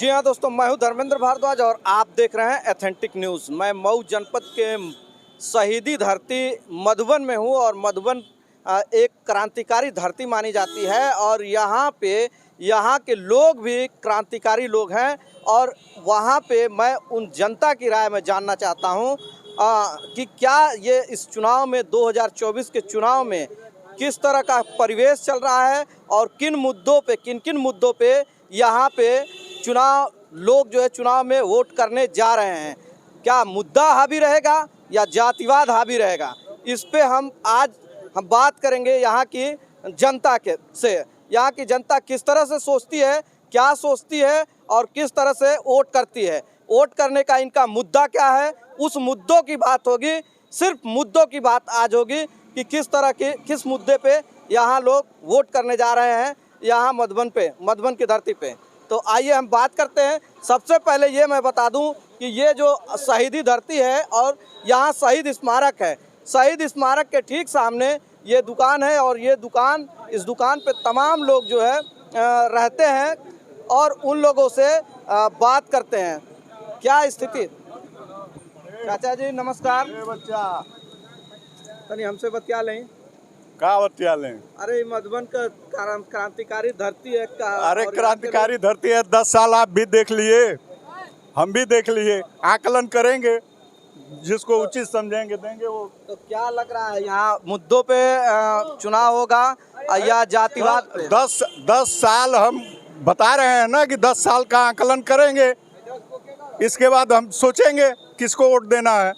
जी हाँ दोस्तों, मैं हूँ धर्मेंद्र भारद्वाज और आप देख रहे हैं एथेंटिक न्यूज़। मैं मऊ जनपद के शहीदी धरती मधुबन में हूँ और मधुबन एक क्रांतिकारी धरती मानी जाती है और यहाँ के लोग भी क्रांतिकारी लोग हैं। और वहाँ पे मैं उन जनता की राय में जानना चाहता हूँ कि क्या ये इस चुनाव में 2024 के चुनाव में किस तरह का परिवेश चल रहा है और किन किन मुद्दों पे यहाँ पे लोग जो है चुनाव में वोट करने जा रहे हैं। क्या मुद्दा हावी रहेगा या जातिवाद हावी रहेगा, इस पे हम बात करेंगे यहाँ की जनता से। यहाँ की जनता किस तरह से सोचती है, क्या सोचती है और किस तरह से वोट करती है, वोट करने का इनका मुद्दा क्या है, उस मुद्दों की बात होगी। सिर्फ मुद्दों की बात आज होगी कि किस मुद्दे पे यहाँ लोग वोट करने जा रहे हैं यहाँ मधुबन की धरती पे। तो आइए हम बात करते हैं। सबसे पहले ये मैं बता दूं कि ये जो शहीदी धरती है और यहाँ शहीद स्मारक है, शहीद स्मारक के ठीक सामने ये दुकान है और इस दुकान पे तमाम लोग जो है रहते हैं और उन लोगों से बात करते हैं। क्या स्थिति? चाचा जी नमस्कार। बच्चा तनी हमसे बतिया लें। का बतिया लें? अरे मधुबन का क्रांतिकारी धरती है का। अरे क्रांतिकारी धरती है, 10 साल आप भी देख लिए, हम भी देख लिए, आकलन करेंगे, जिसको उचित समझेंगे देंगे वो। तो क्या लग रहा है यहाँ मुद्दों पे चुनाव होगा या जातिवाद पे? 10 साल हम बता रहे हैं ना कि 10 साल का आकलन करेंगे, इसके बाद हम सोचेंगे किसको वोट देना है।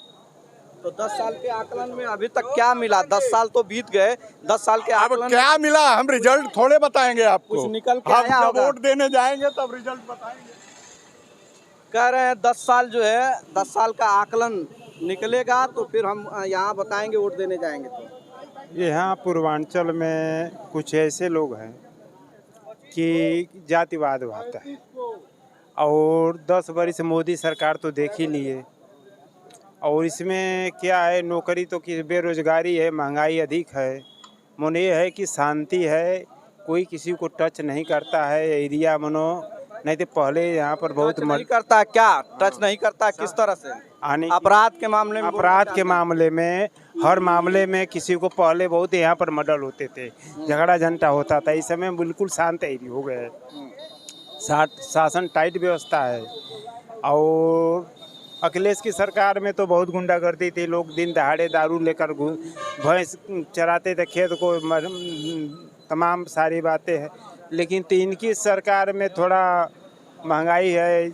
तो 10 साल के आकलन में अभी तक क्या मिला? 10 साल तो बीत गए, 10 साल के अब आकलन क्या मिला हम रिजल्ट थोड़े बताएंगे आपको, कुछ निकल के हम आया जब होगा। वोट देने जाएंगे तब रिजल्ट बताएंगे। कह रहे हैं 10 साल जो है 10 साल का आकलन निकलेगा तो फिर हम यहाँ बताएंगे, वोट देने जाएंगे। तो यहाँ पूर्वांचल में कुछ ऐसे लोग हैं कि जातिवाद भाता है और 10 वर्ष मोदी सरकार तो देख ही लिए और इसमें क्या है, नौकरी तो की बेरोजगारी है, महंगाई अधिक है। मन ये है कि शांति है, कोई किसी को टच नहीं करता है एरिया मनो। नहीं तो पहले यहाँ पर बहुत नहीं करता। क्या टच नहीं करता? किस तरह से? अपराध के मामले में हर मामले में किसी को पहले बहुत यहाँ पर मर्डर होते थे, झगड़ा झंटा होता था। इस समय बिल्कुल शांत एरिया हो गया है, शासन टाइट व्यवस्था है। और अखिलेश की सरकार में तो बहुत गुंडागर्दी थी, लोग दिन दहाड़े दारू लेकर भैंस चराते थे खेत को, तमाम सारी बातें हैं। लेकिन तो इनकी सरकार में थोड़ा महंगाई है,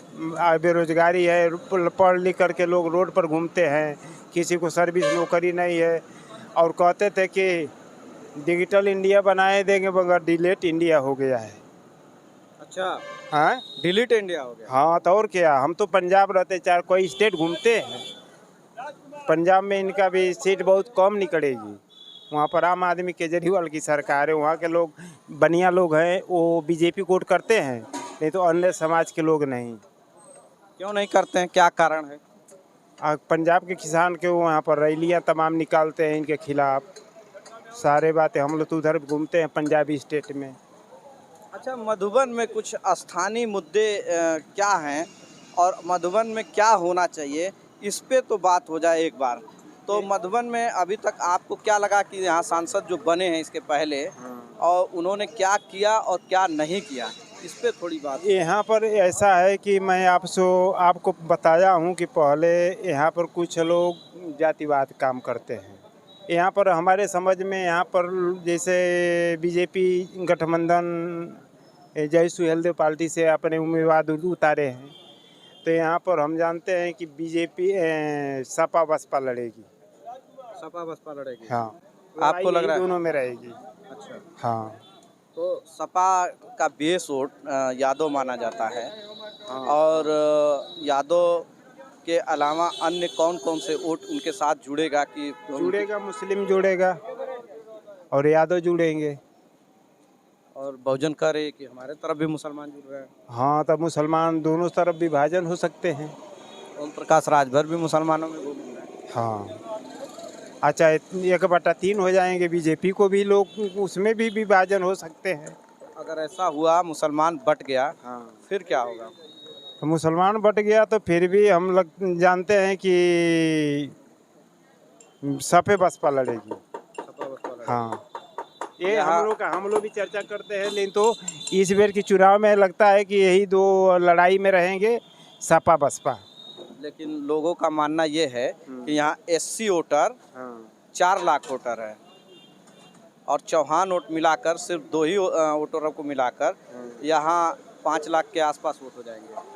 बेरोजगारी है, पढ़ लिख करके लोग रोड पर घूमते हैं, किसी को सर्विस नौकरी नहीं है। और कहते थे कि डिजिटल इंडिया बनाए देंगे, मगर डिलीट इंडिया हो गया है। अच्छा, हाँ डिलीट इंडिया हो गया। हाँ तो और क्या, हम तो पंजाब रहते, चार कोई स्टेट घूमते हैं। पंजाब में इनका भी सीट बहुत कम निकलेगी, वहाँ पर आम आदमी केजरीवाल की सरकार है। वहाँ के लोग बढ़िया लोग हैं, वो बीजेपी वोट करते हैं, नहीं तो अन्य समाज के लोग नहीं। क्यों नहीं करते हैं, क्या कारण है? पंजाब के किसान के वहाँ पर रैलियाँ तमाम निकालते हैं इनके खिलाफ, सारे बातें। हम लोग तो उधर घूमते हैं पंजाबी स्टेट में। अच्छा, मधुबन में कुछ स्थानीय मुद्दे क्या हैं और मधुबन में क्या होना चाहिए, इस पे तो बात हो जाए एक बार। तो मधुबन में अभी तक आपको क्या लगा कि यहाँ सांसद जो बने हैं इसके पहले और उन्होंने क्या किया और क्या नहीं किया, इस पे थोड़ी बात। यहाँ पर ऐसा है कि मैं आपको बताया हूँ कि पहले यहाँ पर कुछ लोग जातिवाद काम करते हैं। यहाँ पर हमारे समझ में यहाँ पर जैसे बीजेपी गठबंधन जय सुहेलदेव पार्टी से अपने उम्मीदवार उतारे हैं, तो यहाँ पर हम जानते हैं कि बीजेपी सपा बसपा लड़ेगी। सपा बसपा लड़ेगी? हाँ, आपको लग रहा है दोनों में रहेगी। अच्छा, हाँ, तो सपा का बेस वोट यादव माना जाता है। हाँ। और यादव के अलावा अन्य कौन कौन से वोट उनके साथ जुड़ेगा? कि जुड़ेगा, मुस्लिम जुड़ेगा और यादव जुड़ेंगे। और बहुजन कह रहे कि हमारे तरफ भी मुसलमान जुड़ रहे हैं। हाँ, तब मुसलमान दोनों तरफ विभाजन हो सकते हैं। ओम प्रकाश राजभर भी मुसलमानों में घूम रहे हैं। हाँ, अच्छा 1/3 हो जाएंगे, बीजेपी को भी लोग, उसमें भी विभाजन हो सकते हैं। अगर ऐसा हुआ, मुसलमान बट गया, हाँ, फिर क्या होगा? तो मुसलमान बट गया तो फिर भी हम लोग जानते हैं कि सपे बसपा लड़ेगी। हाँ, ये हम लोग भी चर्चा करते हैं, लेकिन तो इस बार की चुनाव में लगता है कि यही दो लड़ाई में रहेंगे, सपा बसपा। लेकिन लोगों का मानना ये है कि यहाँ एससी वोटर 4 लाख वोटर है और चौहान वोट मिलाकर सिर्फ 2 ही वोटरों को मिलाकर यहाँ 5 लाख के आसपास वोट हो जाएंगे।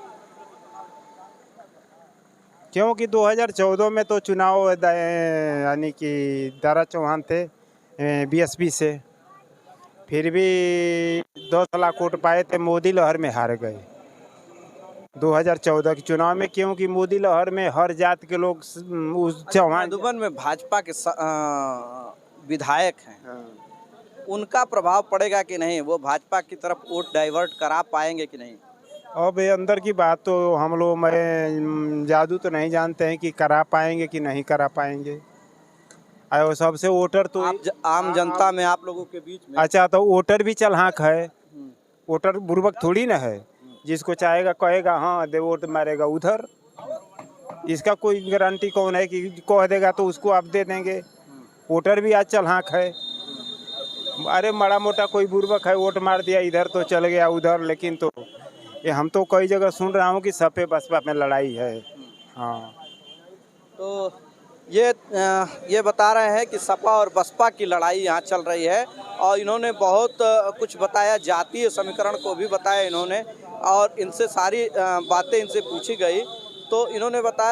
क्योंकि 2014 में तो चुनाव यानी कि दारा चौहान थे बीएसपी से, फिर भी 10 लाख वोट पाए थे, मोदी लहर में हार गए 2014 के चुनाव में। क्योंकि मोदी लहर में हर जात के लोग उस चौहान मधुबन में भाजपा के विधायक हैं, उनका प्रभाव पड़ेगा कि नहीं, वो भाजपा की तरफ वोट डाइवर्ट करा पाएंगे कि नहीं? अब ये अंदर की बात तो हम लोग मैं जादू तो नहीं जानते हैं कि करा पाएंगे कि नहीं करा पाएंगे। और सबसे वोटर तो आम जनता में आप लोगों के बीच में अच्छा, तो वोटर भी चलहाँक है, वोटर बुर्बक थोड़ी ना है, जिसको चाहेगा कहेगा हाँ दे वोट मारेगा उधर। इसका कोई गारंटी कौन है कि कह देगा तो उसको आप दे देंगे? वोटर भी आज चलहाँक है। अरे बड़ा मोटा कोई बुर्बक है, वोट मार दिया इधर तो चल गया उधर। लेकिन तो ये हम तो कई जगह सुन रहा हूँ कि सपे बसपा में लड़ाई है। हाँ, तो ये बता रहे हैं कि सपा और बसपा की लड़ाई यहाँ चल रही है और इन्होंने बहुत कुछ बताया, जातीय समीकरण को भी बताया इन्होंने, और इनसे सारी बातें इनसे पूछी गई तो इन्होंने बताया